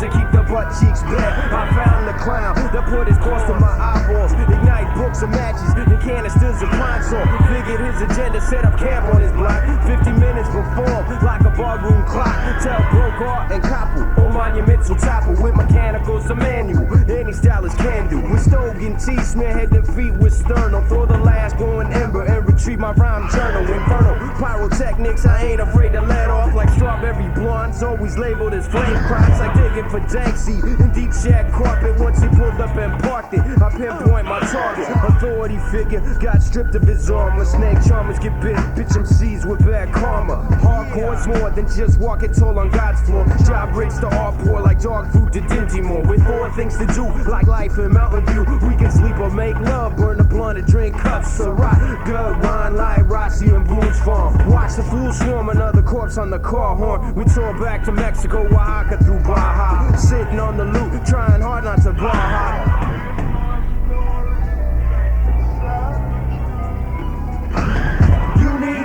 to keep the butt cheeks bare. I found the clown that put his cross to my eyeballs. Ignite books and matches and canisters of pine salt. Figured his agenda, set up camp on his block. 50 minutes before, like a barroom clock. Tell broke art and copple, or monumental topple. With mechanicals, a manual, any style is can do. With Stogan T, smear head and feet with sternal. Throw the last glowing ember and retrieve my rhyme journal. Infernal pyrotechnics, I ain't afraid to let off like strawberry blondes. Always labeled as flame crops, like digging for Danksy in deep shag carpet. Once he pulled up and parked it, I pinpoint my target. Authority figure got stripped of his armor. Snake charmers get bit, bitch MCs with bad karma. Hardcore's more than just walking tall on God's floor. Job rates to art poor like dog food to Dintimore. With 4 things to do like life in Mountain View. We can sleep or make love, burn a blunt and drink cups of rock. Good wine like Rossi and Boone's Farm. Watch the fools swarm, another corpse on the car horn. We tore back to Mexico, Oaxaca through Baja. Sitting on the loot, trying hard not to Baja.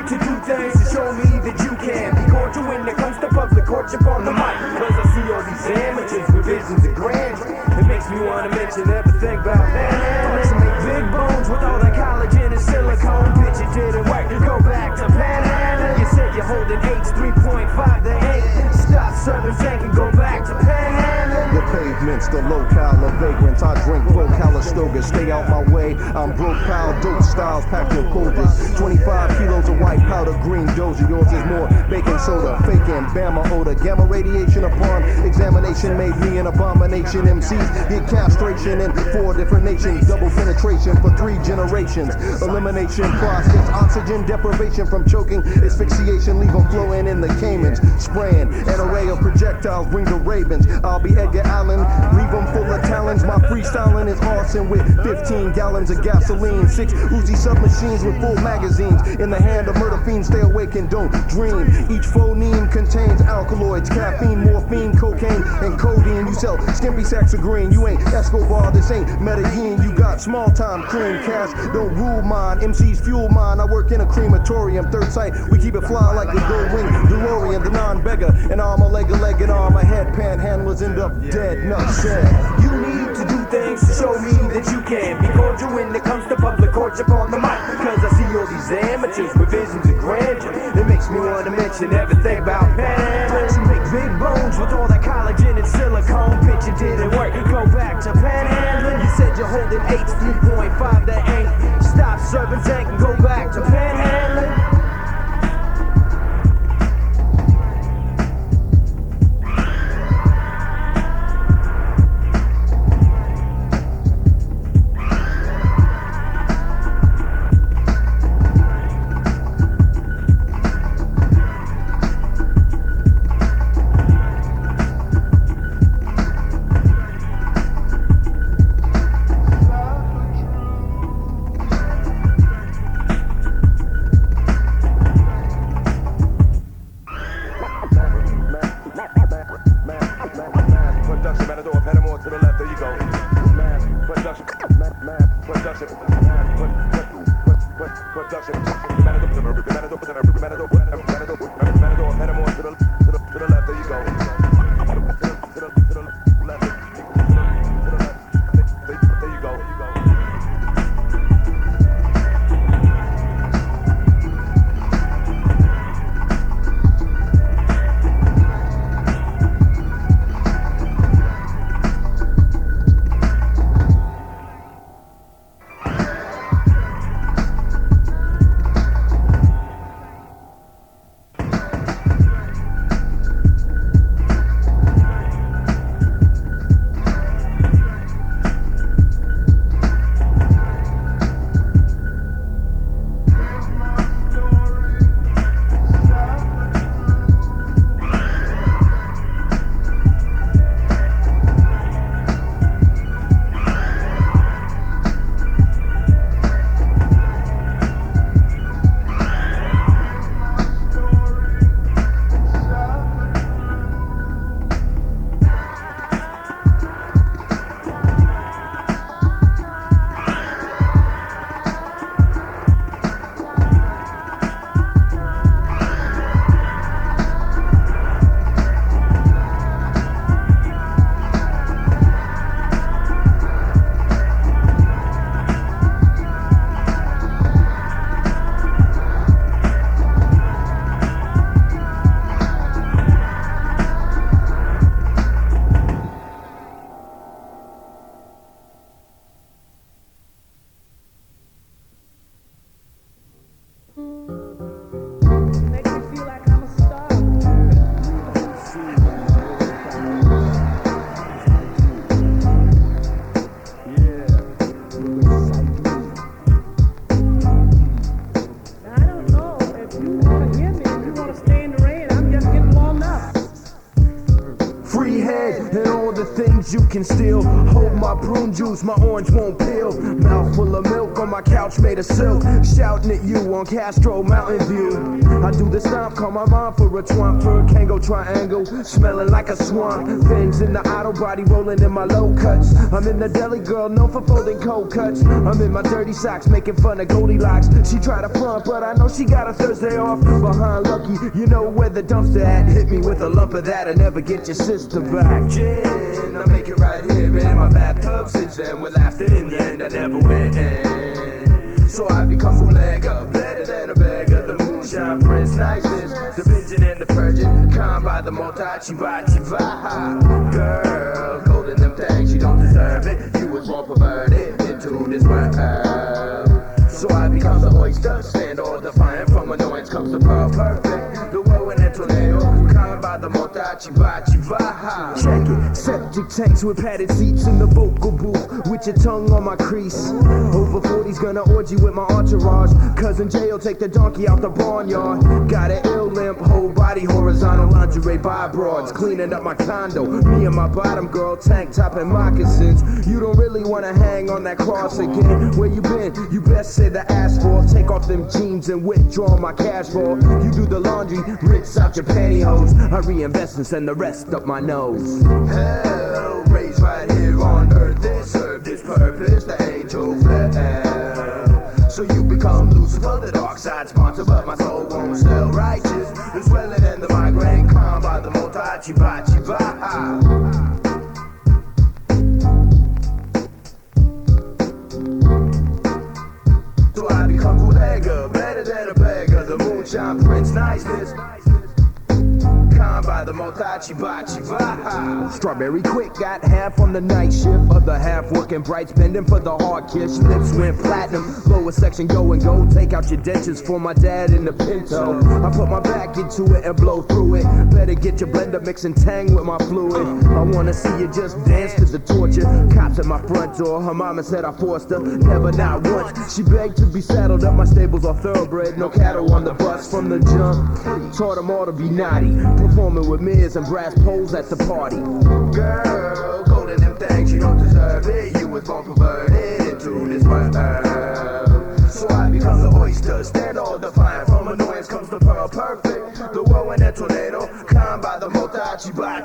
To do things to show me that you can be cordial when it comes to public courtship on the mic. Cause I see all these amateurs with visions of grandeur. It makes me wanna mention everything about Panhandle. To make big bones with all the collagen and silicone. Bitch, it didn't work. Go back to Panhandle. You said you're holding H 3.5 to 8. Stop serving tank and go back to Panhandle. The pavements, the locale of vagrants. I drink broke Calistoga, stay out my way. I'm broke pal, dope styles packed in folders. 25 kilos of white powder, green dozer. Yours is more baking soda, faking Bama odor. Gamma radiation upon examination made me an abomination. MCs get castration in 4 different nations. Double penetration for 3 generations. Elimination process, oxygen deprivation from choking. Asphyxiation, leave them flowing in the Caymans. Spraying an array of projectiles, bring the Ravens. I'll be Edgar Allan, leave them full of talons. My freestyling is arson with 15 gallons of gasoline. 6 Uzi submachines with full magazines. In the hand of murder fiends, stay awake and don't dream. Each phoneme contains alkaloids, caffeine, morphine, cocaine, and codeine. You sell skimpy sacks of green. You ain't Escobar, this ain't Medellin. You got small time cream cash, don't rule mine. MCs fuel mine. I work in a crematorium. Third sight, we keep it fly like the gold wing DeLorean. The non-beggar, an arm, a leg, and arm, a head. Panhandlers end up dead, nuts said. You need to do things to show me that you can be cordial when it comes to public courtship on the mic. Cause I see all these amateurs with visions of grandeur. It makes me want to mention everything about Panhandle. To make big bones with all that collagen and silicone. Bitch, it didn't work. Go back to Panhandle. You said you're holding H 3.5 that ain't. Stop serving tank and go back to Panhandle. you can still hold my prune juice, my orange won't peel. Mouth full of milk on my couch made of silk, shouting at you on Castro Mountain View. I do the stomp, call my mom for a twomp, for a Kango triangle, smelling like a swamp. Fins in the auto body, rolling in my low cuts. I'm in the deli, girl, known for folding cold cuts. I'm in my dirty socks, making fun of Goldilocks. She tried to front, but I know she got a Thursday off. Behind Lucky, you know where the dumpster at. Hit me with a lump of that and never get your sister back. Gin, I make it right here in my bathtub. Since then, we laughed in the end, I never went in. So I become bootlegger, better than a beggar. The moonshine prince, nicest, the binging and the purging, calm by the multi-chiva. Girl, golden them things, you don't deserve it. You was born perverted into this world. So I become the oyster, stand all defiant. From annoyance comes the pearl perfect. The whirlwind and tornado, calm by the multi-chiva. Check it, septic tanks with padded seats in the vocal booth, with your tongue on my crease. Over 40's gonna orgy with my entourage. Cousin Jay'll take the donkey out the barnyard. Got an ill limp, whole body horizontal, lingerie by broads, cleaning up my condo. Me and my bottom girl, tank top and moccasins. You don't really wanna hang on that cross again. Where you been? You best say the asphalt. Take off them jeans and withdraw my cash ball. You do the laundry, rinse out your pantyhose. I reinvest and send the rest up my nose. Hell, raised right here on earth, this served its purpose, the angel fell. So you become Lucifer, the dark side sponsor, but my soul won't still righteous. It's swelling than the migraine, calm by the multi-chiva. So I become bootlegger, better than a beggar, the moonshine prince, niceness. Calm by the multi-chiva. Strawberry quick, got half on the night shift, other half working bright, spending for the hard kiss. Lips went platinum, lower section go and go. Take out your dentures for my dad in the Pinto. I put my back into it and blow through it. Better get your blender mixing tang with my fluid. I wanna see you just dance to the torture. Cops at my front door, her mama said I forced her, never not once. She begged to be saddled up, my stables are thoroughbred, no cattle on the bus from the jump. Taught them all to be naughty, performing with mirrors and brass poles at the party. Girl, golden them things, you don't deserve it. You was born perverted into this world. So I become the oyster, stand all defiant. From annoyance comes the pearl perfect. The whirlwind and tornado, calm by the multi-chiva.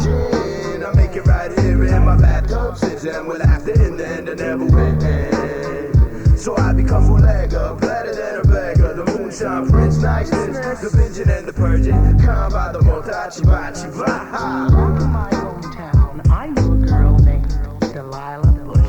Gin, I make it right here in my bathtub. Since then, we laughed in the end, I never went in. So I become bootlegger, better than a beggar. The moonshine prince, niceness, the binging and the purging, calm by the multi-chiva. Back in my hometown, I knew a girl named Delilah Bush.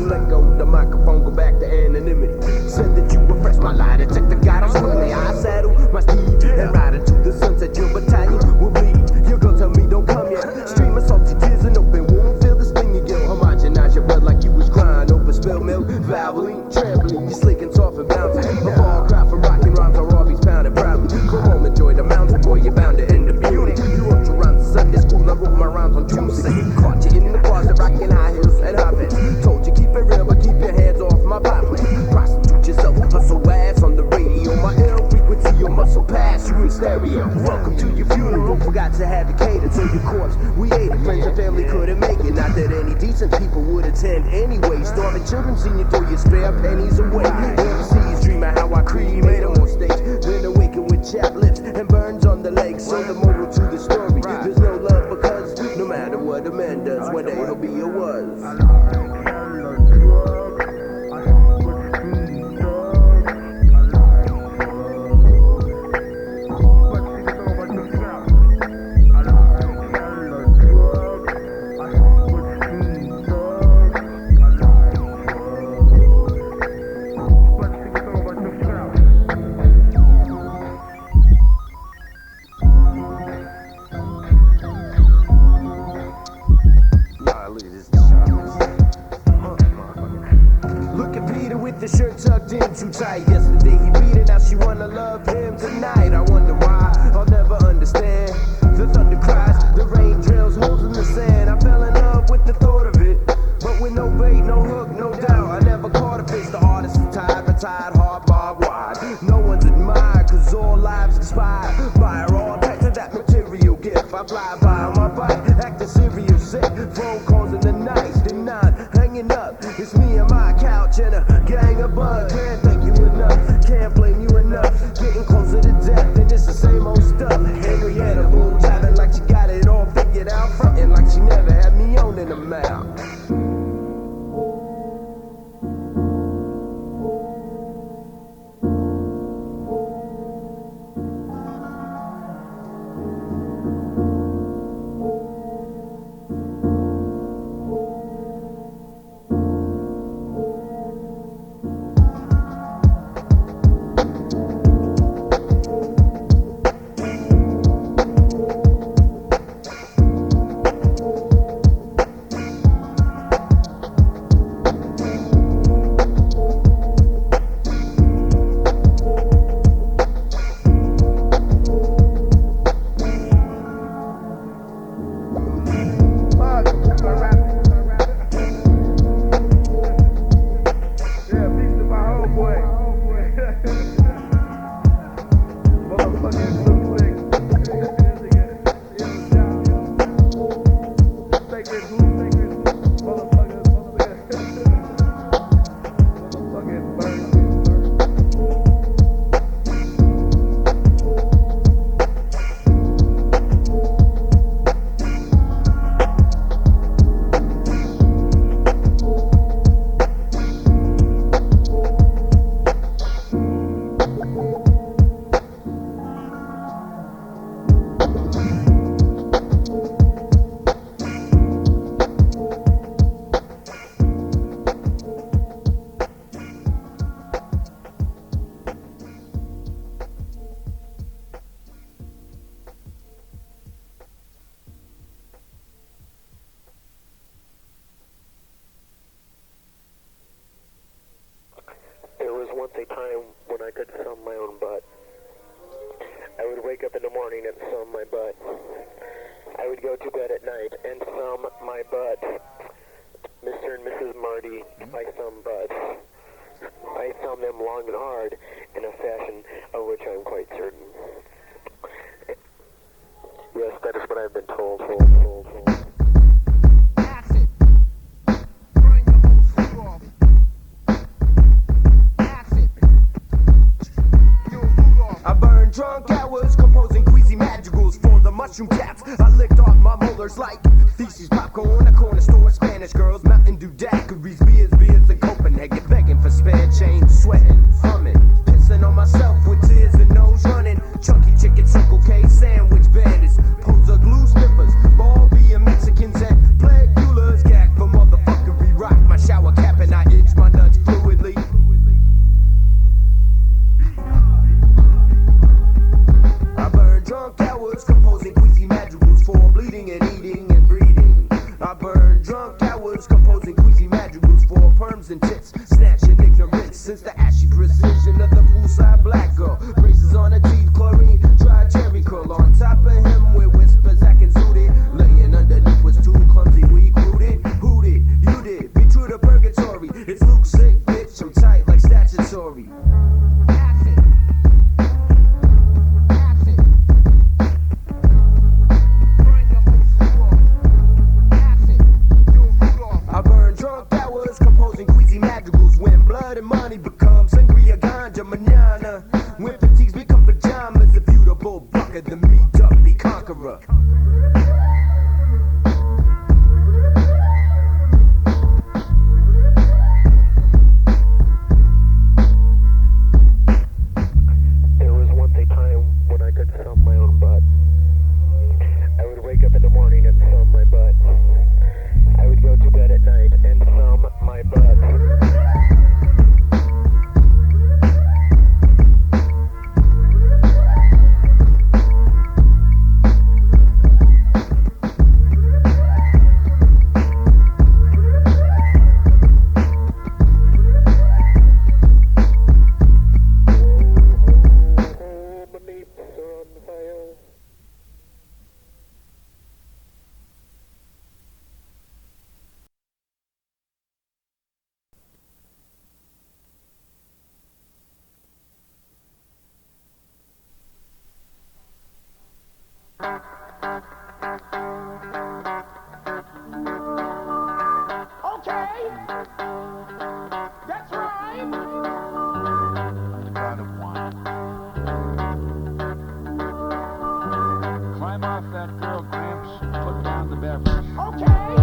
let go the microphone, go back to anonymity. Said that you were fresh, my lie detector got on scrutiny. I saddle my steed and ride into the sunset. Your battalion will bleed. Your girl tell me don't come yet. Stream of salty tears and open wound. Feel the sting you get. Homogenize your blood like you was crying over spilled milk. Valvoline, trembling, you slick and soft and bouncing. A ball cry from rockin' rhymes on Robbie's pounding proudly. Come home, enjoy the mountain, boy, you're bound to end up beauty. You wrote your rhymes Sunday school, I wrote my rhymes on Tuesday. Caught you in the closet, rockin' high heels and high pants. Told you keep it real, but keep your hands off my pop plate. Prostitute yourself, hustle ass on the radio. My ill frequency, your muscle pass, you in stereo. Welcome to your funeral, forgot to have it catered to your corpse. We ate it, friends and family couldn't make it. Not that any decent people would attend anyway. Starving children seen you throw your spare pennies away. MCs dream of how I cremate them on stage. Then awaken with chapped lips and burns on the legs. So the moral to the story, there's no love because no matter what a man does, one day he'll be or was. The shirt tucked in too tight. Yesterday he beat it, now she wanna love him tonight. I wonder why, I'll never understand. The thunder cries, the rain drills holes in the sand. I fell in love with the thought of it, but with no bait, no hook, no doubt. I never caught a fish, the artist retired, hard, barbed wide. No one's admired, cause all lives expired. Buy her all back to that material gift. I fly by on my bike, acting serious, sick. Phone calls in the night, then not hanging up. It's me and my couch and a gang of bugs. Can't thank you enough, can't blame you enough. Getting closer to death, and it's the same old stuff. Henrietta Bull tapping like she got it all figured out, frontin' like she never had me on in the mouth. once a time when I could thumb my own butt. I would wake up in the morning and thumb my butt. I would go to bed at night and thumb my butt. Mr. and Mrs. Marty, I thumb butts. I thumb them long and hard in a fashion of which I'm quite certain. Yes, that is what I've been told. Acid. Burn your whole suit off. Acid. I burned drunk hours composing queasy madrigals for the mushroom caps. I licked off my molars like feces, popcorn, a corner store, Spanish girls, Mountain Dew daiquiris, beers in Copenhagen, begging for spare change, sweating, humming, pissing on myself with tears and nose running. Chunky chicken, Circle K sandwich bandits, poser glue sniffers, ball being Mexicans and plague dealers, gag for motherfuckery, rock my shower cap and I blood and money becomes sangria ganja manana. When fatigues become pajamas, a beautiful bucket, the meat up be conqueror. There was once a time when I could thumb my own butt. I would wake up in the morning and thumb my butt. I would go to bed at night and thumb my butt. Okay, that's right. I'm the god of wine. Climb off that girl, Gramps. Put down the beverage. Okay,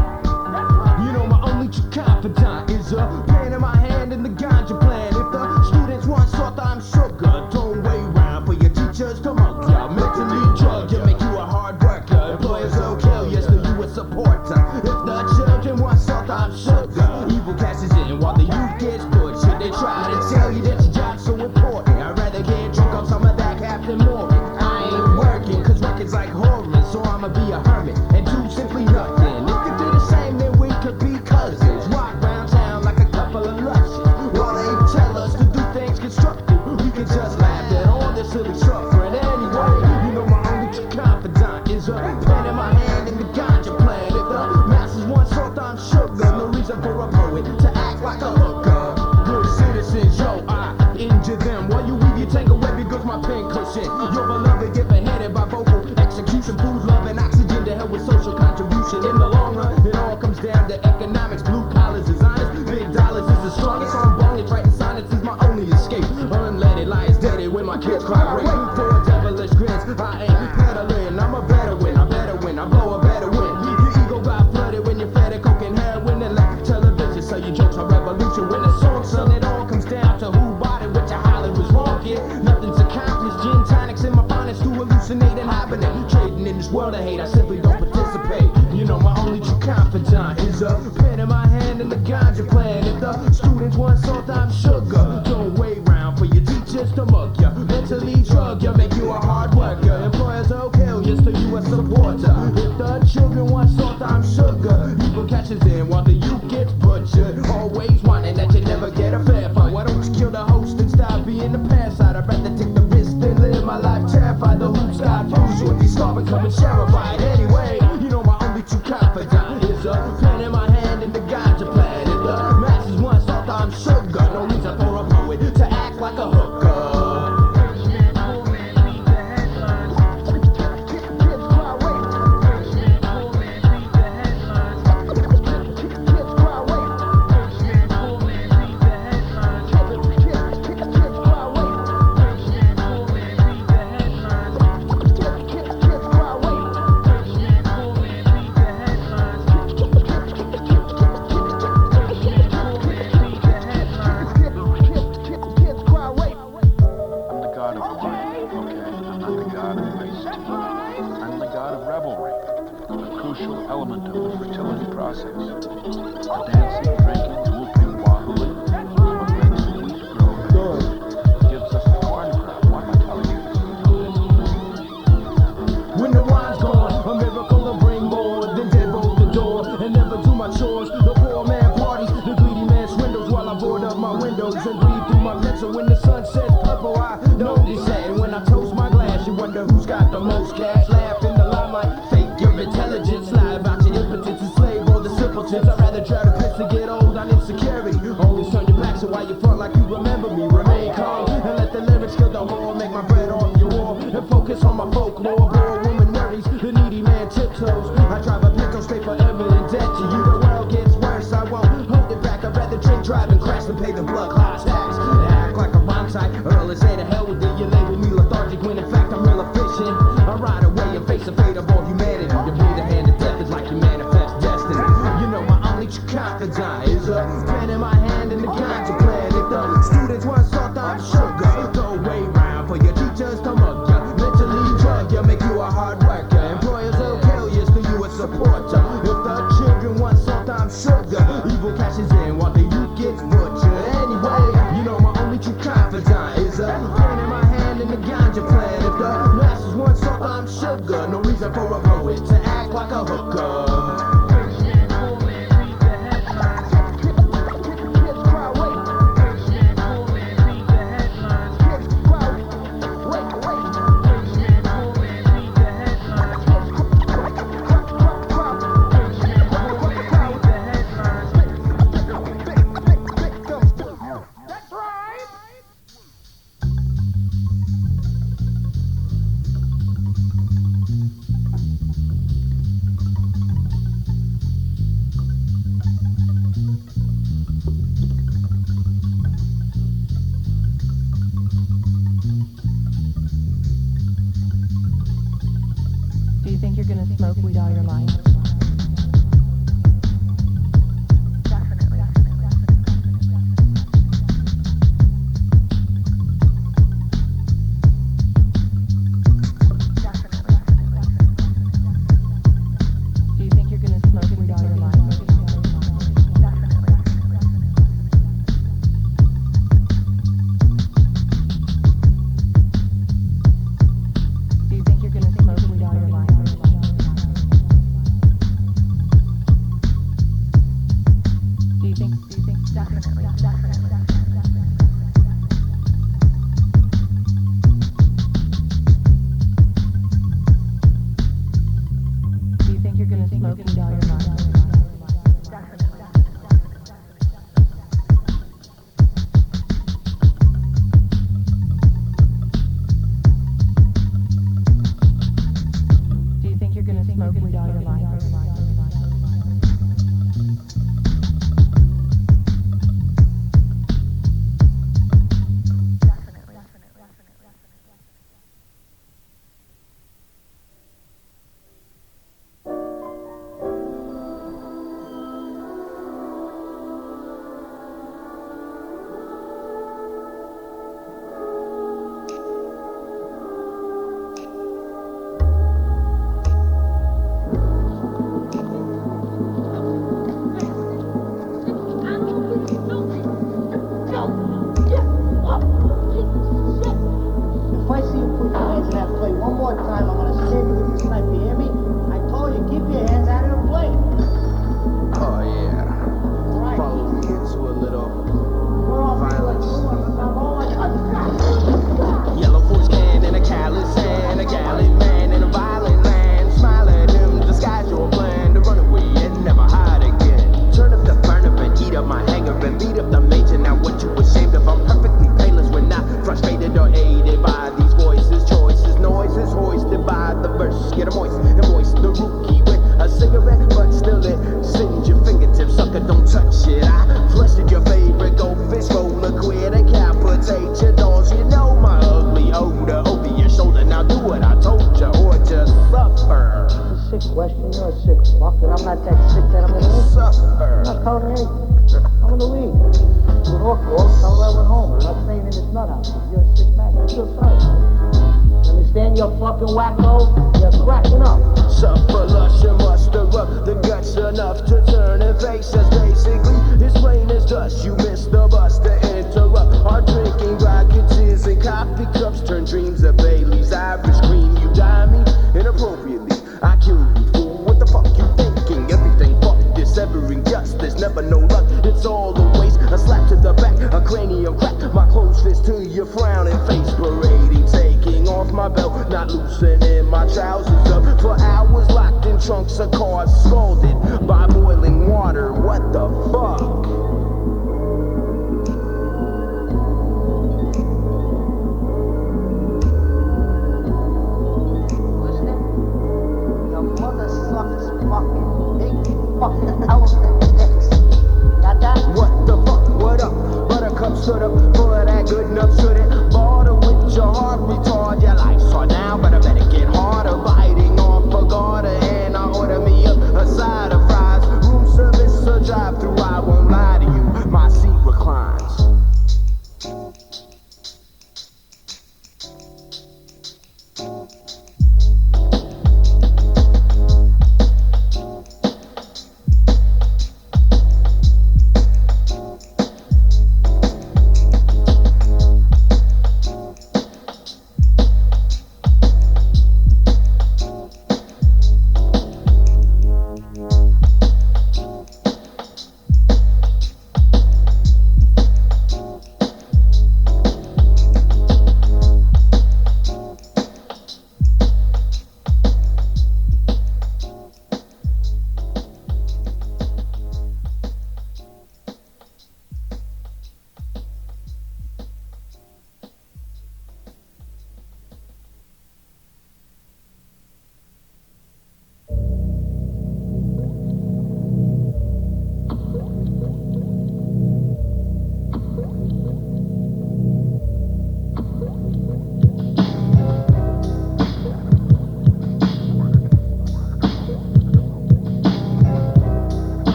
that's right. You know my only true confidant is a pen in my hand and the ganja plan. If the students want salt, I'm sugar. Don't wait round for your teachers to mug ya. Mentally drug you, make you a hard worker. Employers will kill you, so you a supporter. If the children want salt, I'm sugar. Evil cashes in while the youth gets butchered. They try to tell you that your job's so important. I'd rather get drunk on some of that Captain Morgan. I ain't working, cause working's like horror, so I'ma be a hermit and do simply nothing. If you do the same, then we could be cousins. Walk round town like a couple of lushes. While they tell us to do things constructive, we can just laugh at all this silly suffering. Anyway, you know my only true confidant is a pen in my hand and the ganja plan. If the masses want salt, I'm sugar. No reason for a poet to act like a hooker. Good citizens, yo, I injure them. While you weave your tangle web, it goes my pen cushion. Your beloved get beheaded by vocal execution. Food, love, and oxygen to help with social contribution. In the long run, it all comes down to economics. Blue collars is honest, big dollars is the strongest. On bong and writing sonnets is my only escape. Unleaded lies deaded when my kids cry rape. For devilish grins, I ain't peddling. I'm a better win, I better win, I blow a better win. Your ego got flooded when you're fed at coke and heroin and left television. So your jokes are revolution. When the song's sung, it all comes down to who bought it, which I holler was wrong, kid. Nothing's accomplished. Gin tonics in my finest to hallucinate and hibernate. Trading in this world of hate, I simply don't participate. You know my only true confidant is a pen in my hand and the ganja plan. If the students want salt, I'm sugar. Don't wait round for your teachers to mug ya. Mentally drug ya, make you a hard worker. Employers will kill you, so you a supporter. If the children want salt, I'm sugar. Evil catches in while the youth gets butchered. Always wanting that you never get a fair fight. Why don't you kill the host and stop being the parasite? I'd rather take the risk than live my life terrified. The hoops got used with these starving coming share a ride. Anyway, you know my only true confidant is a pen in my hand and the ganja plan. If the masses want salt, I'm sugar. No reason for a poet to act like a hooker. Element of the fertility process. Dancing, drinking, whooping, wahooing, what makes wheat grow gives us a corn crop. Why am I telling you this? When the wine's gone, a miracle will bring more than dead bolt the door and never do my chores. The poor man parties, the greedy man swindles while I board up my windows and breathe through my mental. When the sun sets purple, I notice that. And when I toast my glass, you wonder who's got the most cash. Laugh in the limelight, fake your intelligence, lie about your impotence, enslave all the simpletons. I'd rather try to piss to get old on insecurity. Always turn your back so why you front like you remember me. Remain calm and let the lyrics kill the whole. Make my bread off your wall and focus on my folklore. Poor woman worries, the needy man tiptoes. I drive a pinto straight for evident debt to you. The world gets worse, I won't hold it back. I'd rather drink, drive, and crash than pay the blood clots. vagina is a pen in my hand and the ganja plan. If the students want salt, I'm sugar. Go way round for your teachers to mug ya, mentally drug ya, make you a hard worker. Employers will kill you, still you a supporter. If the children want salt, I'm sugar. Evil cashes in while the youth gets butchered. Anyway, you know my only true confidant is a pen in my hand and the ganja plan. If the masses want salt, I'm sugar. No reason for a poet to act like a hooker. Smoke weed all your life. Trunks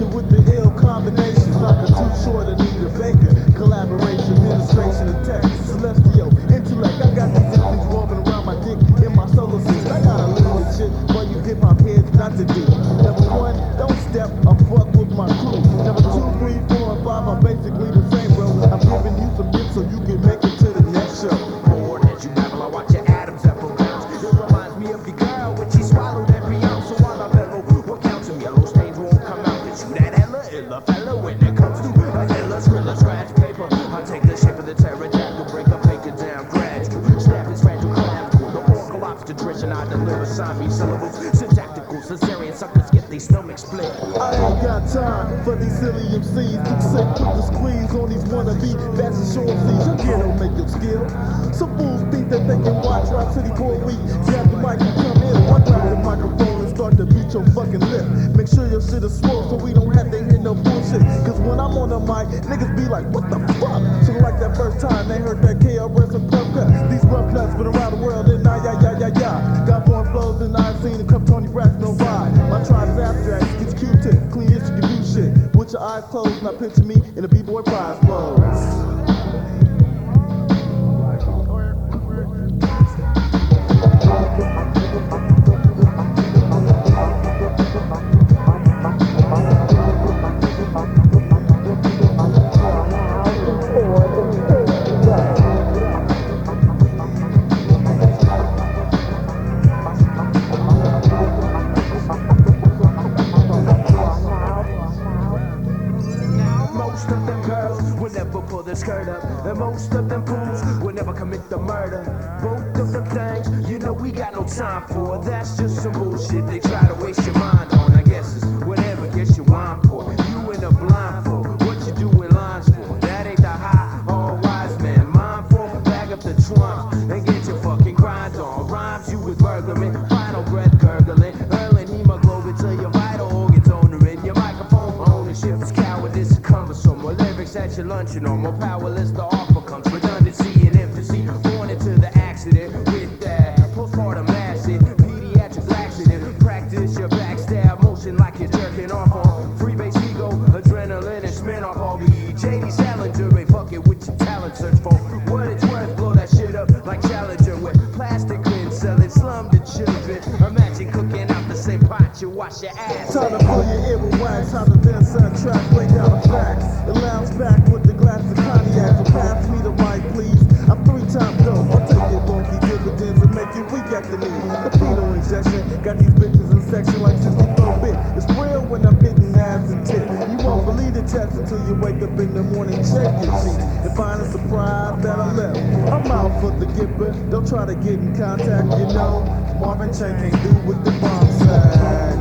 culture with the ill combinations. Like a too short and need a baker. Collaboration, administration, and tech. Celestial intellect. I got these MCs revolving around my dick in my solar system. I gotta leave this shit for you hip hop heads not to do. Number one, don't step or fuck with my crew. Number 2, 3, 4, and 5 are basically the same, bro. I'm giving you some gifts so you can make it to the next show. Bored as you babble, I watch your atoms apple bounce. It reminds me of your girl when she swallowed every ounce. So while I bellow, what counts in yellow stains won't come out. Cause you that hella illa fella when it comes to a illa skrilla scratch paper. I take the shape of the pterodactyl, break up, make it down gradual. Snap is fragile, clavicle. The oracle obstetrician, I deliver Siamese syllables. Syntactical, Caesarean suckers get their stomach split. I ain't got time for these silly MCs. Too sick with the squeeze on these wannabe fashion show MCs. Your gear don't make your skill. Some fools think that they can watch Rock City for a week. Grab the mic and come in. One grab the microphone and start to beat your fucking lip. Make sure your shit is swole so we don't have to hear no bullshit. Cause when I'm on the mic, niggas be like, what the fuck? So like that first time they heard that KRS and Puff Cut. These rough nuts been around the world and yeah. Got born flows and I ain't seen a cup Tony Braxton no ride. My tribe's abstract, gets Q-tip, clean as you can do shit. With your eyes closed, now picture me in a B-boy prize pose. Most of them girls will never pull their skirt up, and most of them fools will never commit the murder. Both of them things, you know we got no time for. That's just some bullshit they try to waste your mind on. I guess it's whatever gets your wine for. You in a blindfold, what you doing lines for? That ain't the high, all wise man. Mindful, bag up the trunk and get your fucking grind on. Rhymes you with burglary, final breath gurgling, hurling hemoglobin to your vital organs owning. Your microphone ownership is cowardice, cumbersome. More lyrics at your luncheon or more powerless the offer comes. Redundancy and emphasis, born into the accident with that postpartum acid, pediatric laxative. Practice your backstab motion like you're jerking off on freebase ego, adrenaline and Smirnoff all the JD Salinger ain't fucking with your talent. Search for what it's worth, blow that shit up like Challenger with plastic bin selling slum to children. Imagine cooking out the same pot you wash your ass. Time to pull your ear with wax, how the then sun tracks, lay down the facts. The lounge back with the glass of cognac, so pass me the mic, please. I'm 3 times dope, I'll take your funky dividends and make you weak after me. The penal injection, got these bitches in section like 64-bit. It's real when I'm hitting ass and tip. You won't believe the test until you wake up in the morning, check your sheet, and find a surprise that I left. I'm out for the giver, don't try to get in contact, you know. Marvin Chain can't do with the bomb sack.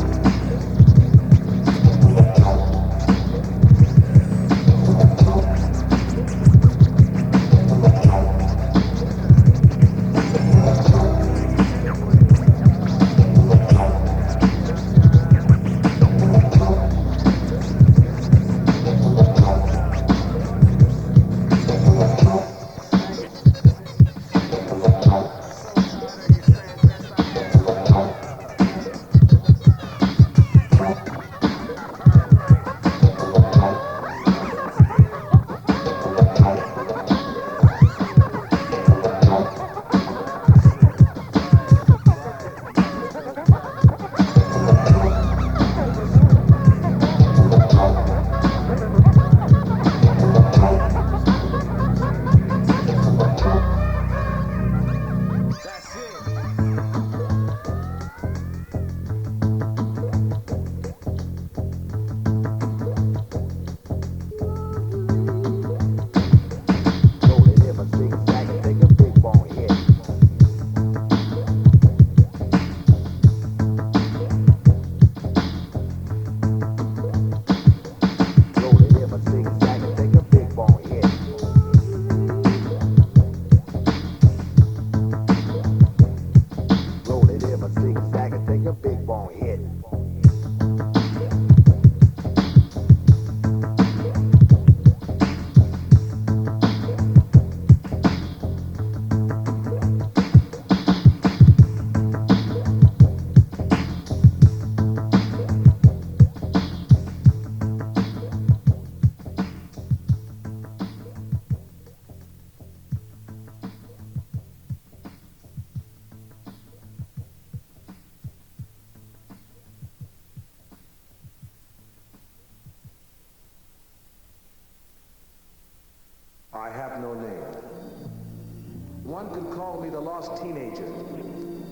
One could call me the lost teenager,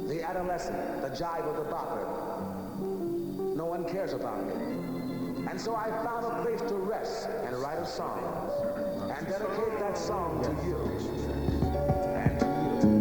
the adolescent, the jive of the bopper. No one cares about me. And so I found a place to rest and write a song, and dedicate that song to you, and to you.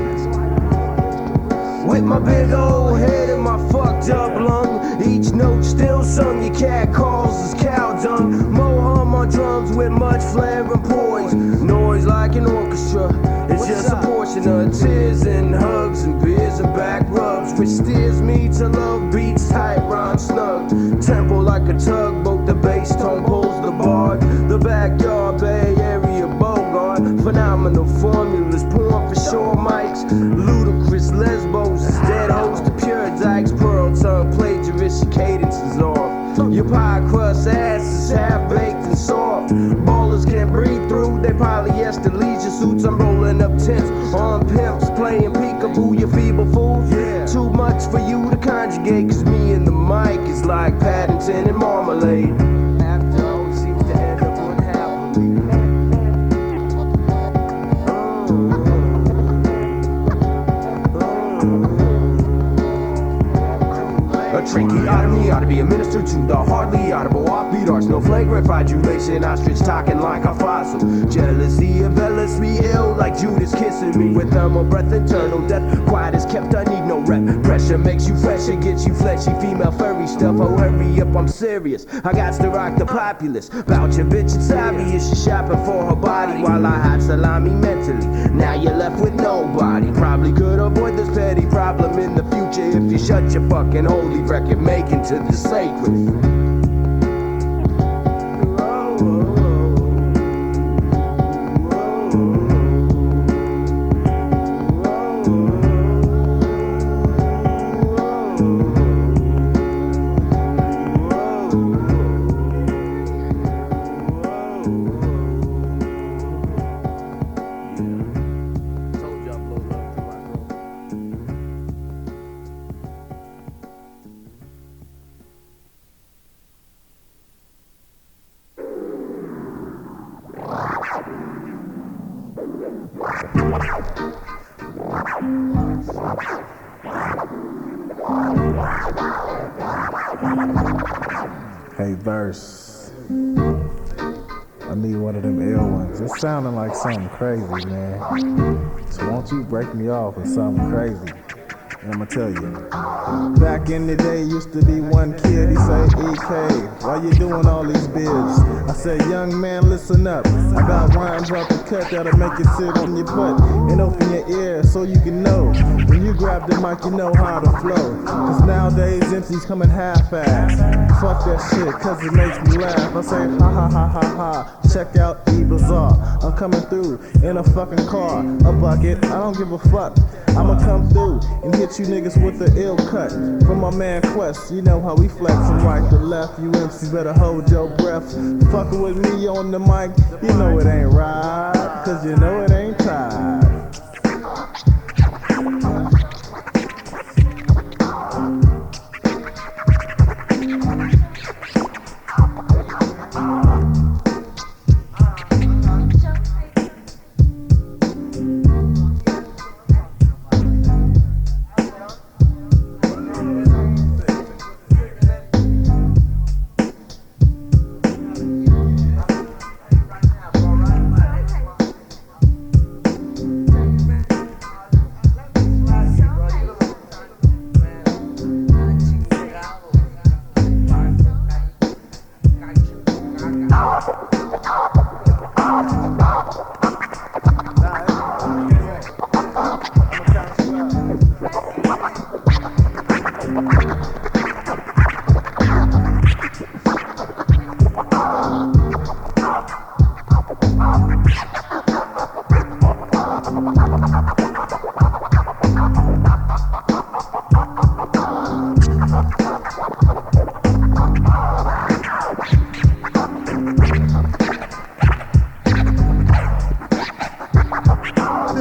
And so I found a place to rest. With my big old head and my fucked up lung, each note still sung, your cat calls is cow dung. Mo hum on drums with much flair and poise, noise like an orchestra. It's just a portion of tears and hugs and beers and back rubs, which steers me to love beats tight, rhyme snug. Tempo like a tugboat, the bass tone pulls the bard. The backyard Bay Area Bogart, phenomenal formulas, porn for sure mics. Ludicrous lesbos is dead host to pure dykes, pearl tongue plagiarist, your cadence is off. Your pie crust ass is half baked and soft. Ballers can't breathe through their polyester leisure suits. I'm rolling up tents on pimps, playing peekaboo, you feeble fools. Too much for you to conjugate, cause me and the mic is like Paddington and Marmalade. After all seems to end up unhappily. A tracheotomy ought to be administered to the hardly audible offbeat arts. No flagrant fridulation, ostrich talking like a fossil. Jealousy envelops me ill like Judas kissing me with thermal breath, internal death. Quiet is kept, I need no rep. Pressure makes you fresh, it gets you fleshy. Female furry stuff, oh hurry up, I'm serious. I got to rock the populace. Bout your bitch, it's obvious she's shopping for her body while I hide salami mentally. Now you're left with nobody. Probably could avoid this petty problem in the future if you shut your fucking holy record making to the sacred. Hey, Vrse, I need one of them ill ones. It's sounding like something crazy, man. So won't you break me off with something crazy? And I'ma tell you. Back in the day, used to be one kid, he say, EK, why you doing all these bids? I said, young man, listen up. I got rhymes out the cut that'll make you sit on your butt and open your ear so you can know. When you grab the mic, you know how to flow. Cause nowadays, MC's coming half-ass. Fuck that shit, cause it makes me laugh. I say, ha ha ha ha ha, check out E-Bazaar. I'm coming through in a fucking car, a bucket, I don't give a fuck. I'ma come through and hit you niggas with the ill cut. From my man Quest, you know how we flex from right to left. You MCs better hold your breath. Fucking with me on the mic, you know it ain't right, cause you know it ain't tight.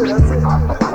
That's it.